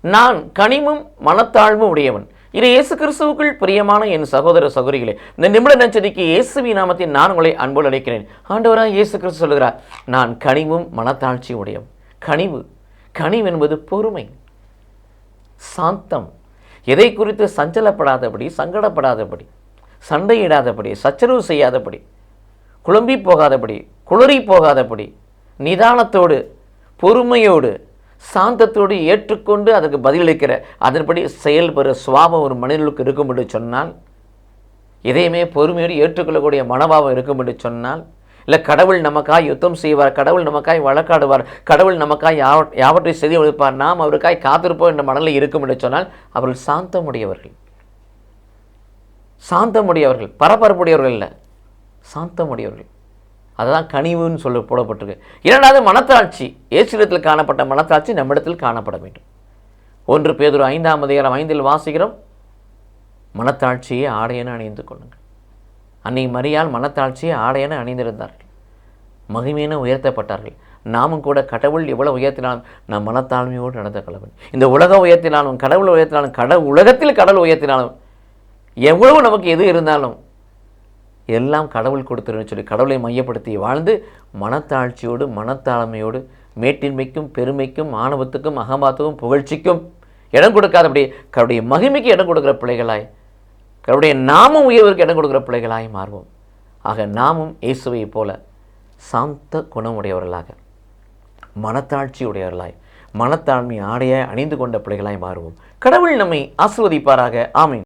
நான் கனிவும் மனத்தாழ்வும் உடையவன். இது இயேசு கிறிஸ்துவுக்குள் பிரியமான என் சகோதர சகோதரிகளே, இந்த நிமிட நச்சதிக்கு இயேசுவின் நாமத்தில் நான் உங்களை அன்போடு அழைக்கிறேன். ஆண்டவராக இயேசு கிறிஸ்து சொல்கிறார், நான் கனிவும் மனத்தாழ்ச்சி உடையவன். கனிவு என்பது பொறுமை, சாந்தம், எதை குறித்து சஞ்சலப்படாதபடி, சங்கடப்படாதபடி, சண்டையிடாதபடி, சச்சரவு செய்யாதபடி, குழம்பி போகாதபடி, குளறி போகாதபடி, நிதானத்தோடு, பொறுமையோடு, சாந்தத்தோடு ஏற்றுக்கொண்டு அதற்கு பதிலளிக்கிற, அதன்படி செயல்பெற சுவாபம் ஒரு மனிதனுக்கு இருக்கும் என்று சொன்னால், எதையுமே பொறுமையோடு ஏற்றுக்கொள்ளக்கூடிய மனோபாவம் இருக்கும் என்று சொன்னால், இல்லை கடவுள் நமக்காய் யுத்தம் செய்வார், கடவுள் நமக்காய் வழக்காடுவார், கடவுள் நமக்காய் யாவற்றை செய்தி கொடுப்பார், நாம் அவருக்காய் காத்திருப்போம் என்ற மனநிலை இருக்கும் என்று சொன்னால், அவர்கள் சாந்தமுடையவர்கள், பரபரப்புடையவர்கள் இல்லை, சாந்தமுடையவர்கள். அதுதான் கனிவுன்னு சொல்ல போடப்பட்டிருக்கு. இரண்டாவது மனத்தாட்சி. இயேசுவிடத்தில் காணப்பட்ட மனத்தாட்சி நம்மிடத்தில் காணப்பட வேண்டும். 1 பேதுரு 5:5 வாசிக்கிறோம், மனத்தாட்சியை ஆடையென அணிந்து கொள்ளுங்கள். அன்னை மரியாள் மனத்தாட்சியை ஆடையென அணிந்திருந்தார்கள், மகிமையென உயர்த்தப்பட்டார்கள். நாமும் கூட கடவுள் எவ்வளவு உயர்த்தினாலும் நாம் மனத்தாழ்மையோடு நடந்த கடவுள். இந்த உலகம் உயர்த்தினாலும், கடவுள் உயர்த்தினாலும், உலகத்தில் கடவுள் உயர்த்தினாலும், எவ்வளவு நமக்கு எது இருந்தாலும் எல்லாம் கடவுள் கொடுத்துருன்னு சொல்லி கடவுளை மையப்படுத்தி வாழ்ந்து மனத்தாழ்ச்சியோடு, மனத்தாழ்மையோடு, மேட்டின்மைக்கும், பெருமைக்கும், ஆணவத்துக்கும், அகம்பாத்துக்கும், புகழ்ச்சிக்கும் இடம் கொடுக்காதபடி கடவுளுடைய மகிமைக்கு இடம் கொடுக்குற பிள்ளைகளாய், கடவுளுடைய நாமம் உயர்வுக்கு இடம் கொடுக்குற பிள்ளைகளாய் மாறுவோம். ஆக நாமும் இயேசுவை போல சாந்த குணமுடையவர்களாக, மனத்தாட்சி உடையவர்களாய், மனத்தாழ்மை ஆடைய அணிந்து கொண்ட பிள்ளைகளாய் மாறுவோம். கடவுள் நம்மை ஆசீர்வதிப்பாராக. ஆமீன்.